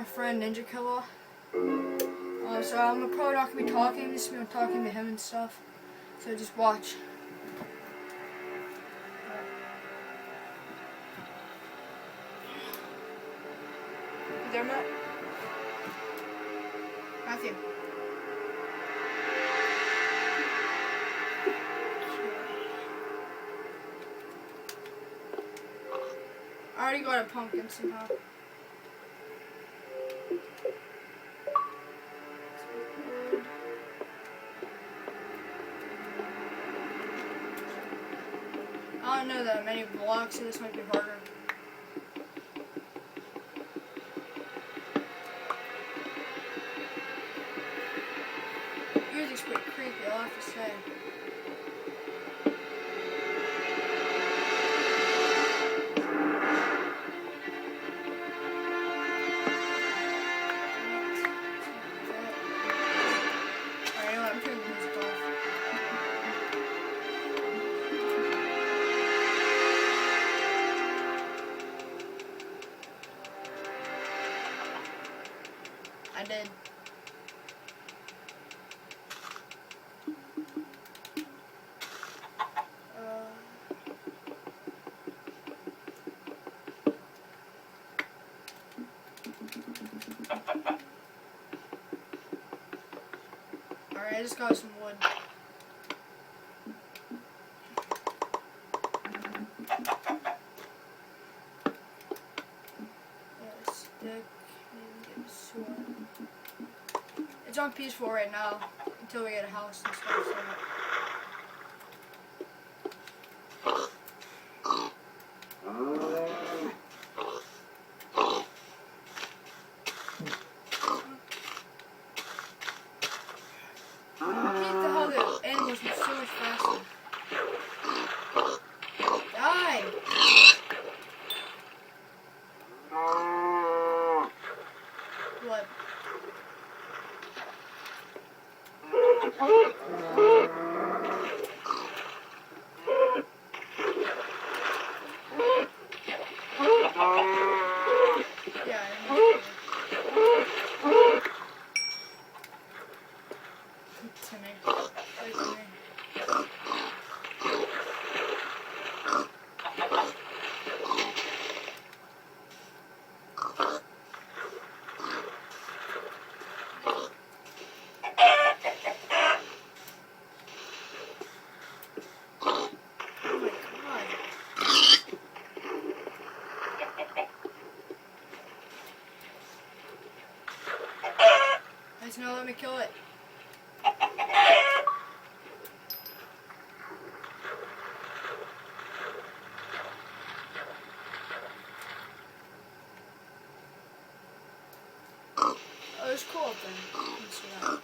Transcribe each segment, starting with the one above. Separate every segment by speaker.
Speaker 1: my friend Ninja Killa. So I'm probably not gonna be talking. Just gonna be talking to him and stuff. So just watch. You there, Matt? Matthew. I already got a pumpkin somehow. I don't know that many blocks, so this might be harder. Music's pretty creepy, I'll have to say. Alright, you know what? I'm turning the music off. I did. Alright, I just got some wood. Yeah, a stick, maybe get a sword. It's on peaceful right now, until we get a house and stuff, so. Get the hell out. Animals move so much faster. Die! What? Yeah, I know. Timmy. Wait, Timmy. Oh my god. Guys, no, let me kill it. Oh, there's coal up there. Let me see that.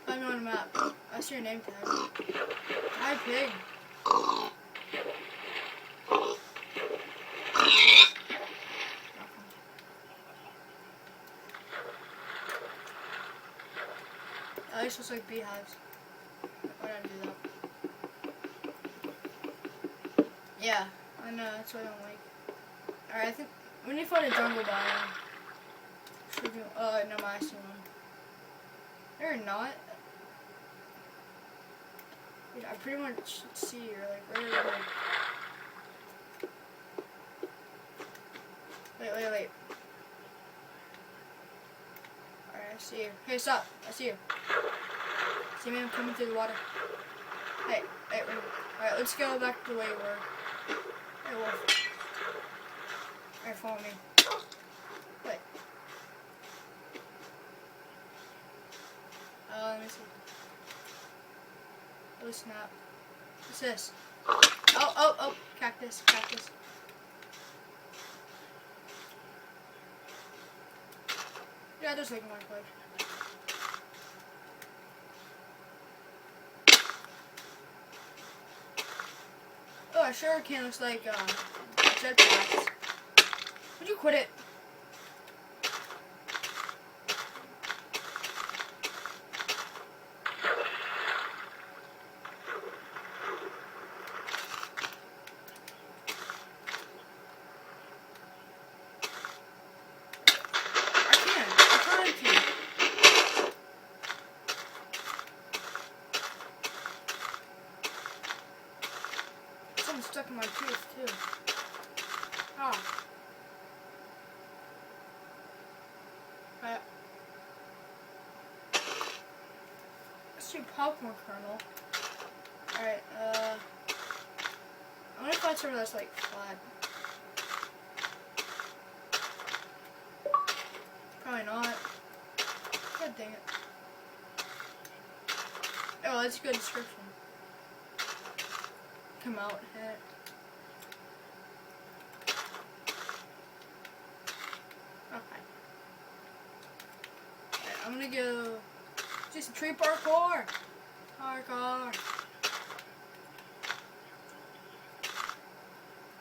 Speaker 1: Find me on the map. I see your name tag. Hi, pig. This looks like beehives. Why did I do that? Yeah, I know, that's what I don't like. Alright, I think we need to find a jungle biome. Should we, no, I see one. They're not. Dude, I pretty much see you, like, right over here. Wait. Alright, I see you. Hey, stop. I see you. See me? I'm coming through the water. Hey, wait. Alright, let's go back to the way we were. Hey, wolf. Alright, follow me. Wait. Let me see. Oh, snap. What's this? Oh, cactus. Yeah, just like one quick. Oh, a sugarcane looks like jetpacks. Would you quit it? in my tooth too. Ah. Let's do popcorn kernel. Alright, I'm gonna find somewhere that's like flat. Probably not. God dang it. Oh, that's a good description. Come out, hit it. Okay. Alright, I'm gonna go do some tree parkour. Parkour.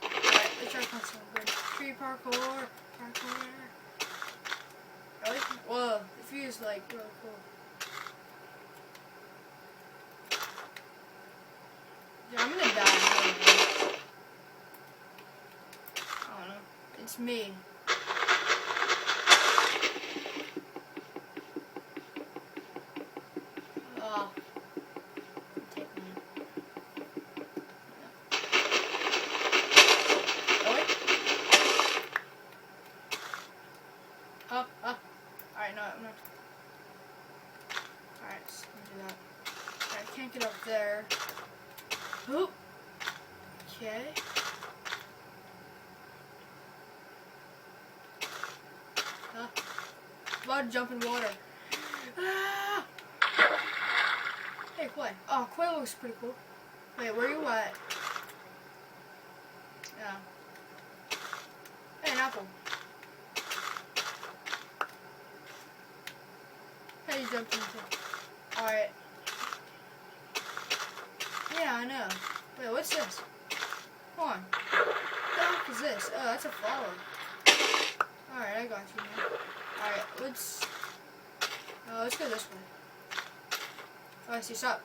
Speaker 1: Alright, let's try to find some good tree parkour. Parkour. Really? Whoa, the view is like really cool. Yeah, I'm gonna die. I don't know. It's me. Oh. Take me. Really? Oh, oh. Alright, no, I'm not. Alright, so let me do that. Alright, I can't get up there. Oop. Okay. Huh? About to jump in water. Ah! Hey, Quay. Oh, Quay looks pretty cool. Wait, where you at? Yeah. Hey, an apple. Hey, you jumped into. Alright. Yeah, I know. Wait, what's this? Hold on. What the heck is this? Oh, that's a flower. Alright, I got you now. Alright, let's go this way. Oh, I see, stop.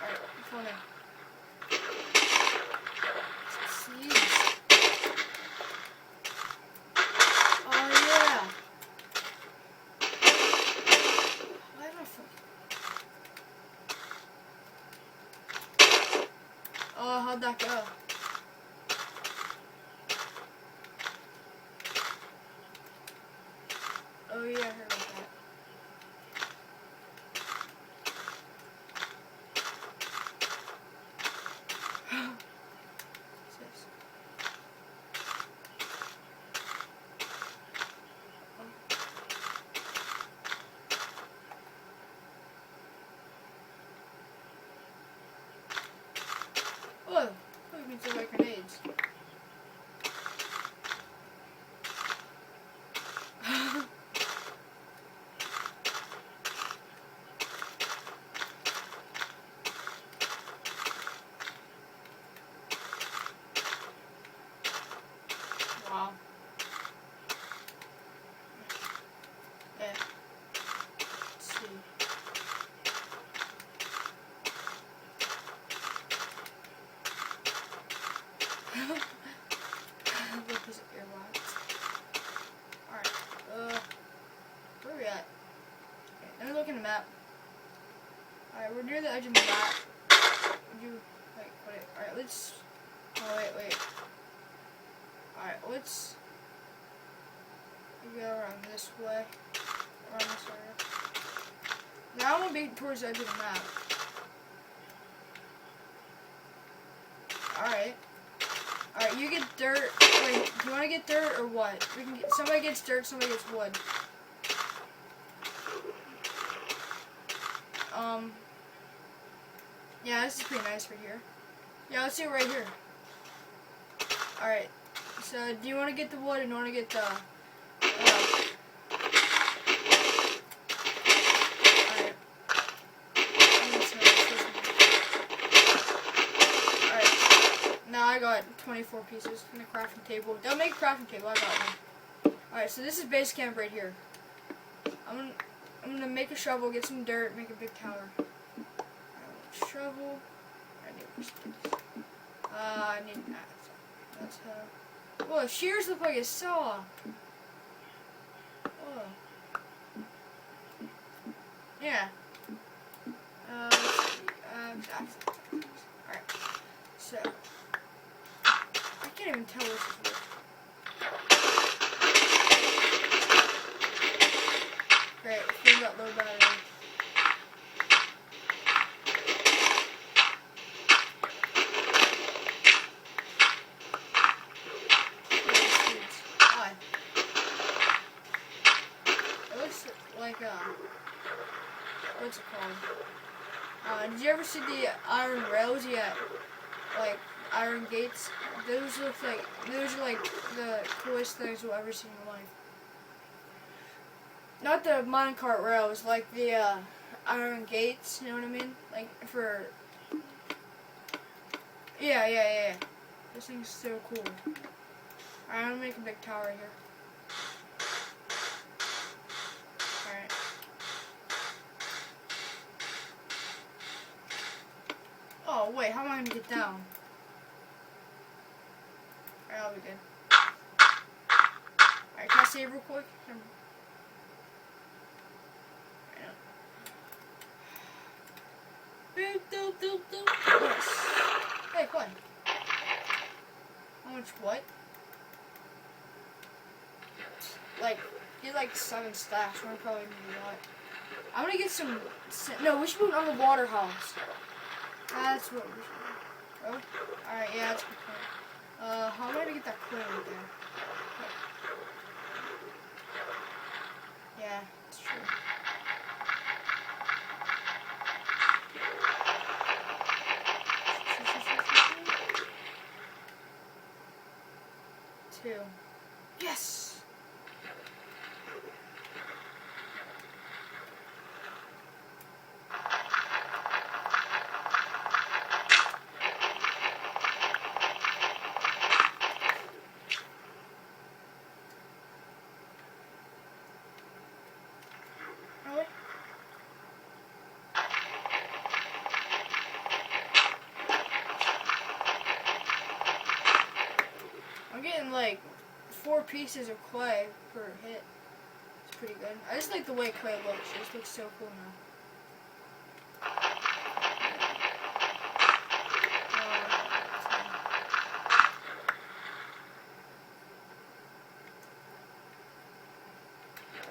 Speaker 1: Alright, fall in. Jeez. Oh, yeah. Why am I Oh, how'd that go? Oh yeah, I heard about that. What's this? Whoa, we can throw like grenades. Wow. Yeah. Let's see. Look, his earwax. Alright, where are we at? Okay, let me look in the map. Alright, we're near the edge of the map. Would you, like, wait, alright, let's, oh, wait. Alright, let's go around this way, around this area. Now I want to be towards the edge of the map. Alright. Alright, you get dirt. Wait, do you want to get dirt or what? We can get, somebody gets dirt, somebody gets wood. Yeah, this is pretty nice right here. Yeah, let's do it right here. Alright. So, do you want to get the wood and you want to get the... Alright. Alright. Now I got 24 pieces in the crafting table. Don't make a crafting table, I got one. Alright, so this is base camp right here. I'm gonna make a shovel, get some dirt, make a big tower. Shovel. I need sticks. I need that. That's how. Whoa, shears look like a saw. Whoa. Yeah. Let's see. exactly. Alright. So I can't even tell which is which. Great, we got low battery. Why? It looks like what's it called? Did you ever see the iron rails yet? Like iron gates? Those are like the coolest things you'll ever see in your life. Not the minecart rails, like the iron gates, you know what I mean? Like for yeah. This thing's so cool. Alright, I'm gonna make a big tower here. Alright. Oh wait, how am I gonna get down? Alright, I'll be good. Alright, can I save real quick? Yes. Hey, what? How much what? Like, get like 7 stacks. We're probably gonna do that. I'm gonna get some. No, we should put it on the water house. That's what we should do. Oh, alright, yeah, that's a good point. How am I gonna get that clay right there? Yeah, that's true. Two. Yes! Really? I'm getting like 4 pieces of clay per hit. It's pretty good. I just like the way clay looks. It just looks so cool now.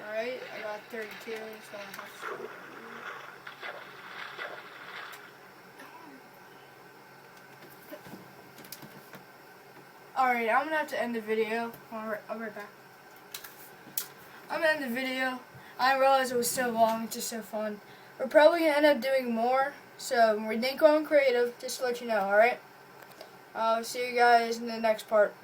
Speaker 1: Alright, I got 32, so I have to... Alright, I'm gonna have to end the video. I'll be right back. I'm gonna end the video. I realized it was so long, it's just so fun. We're probably gonna end up doing more, so we're going creative, just to let you know, alright? I'll see you guys in the next part.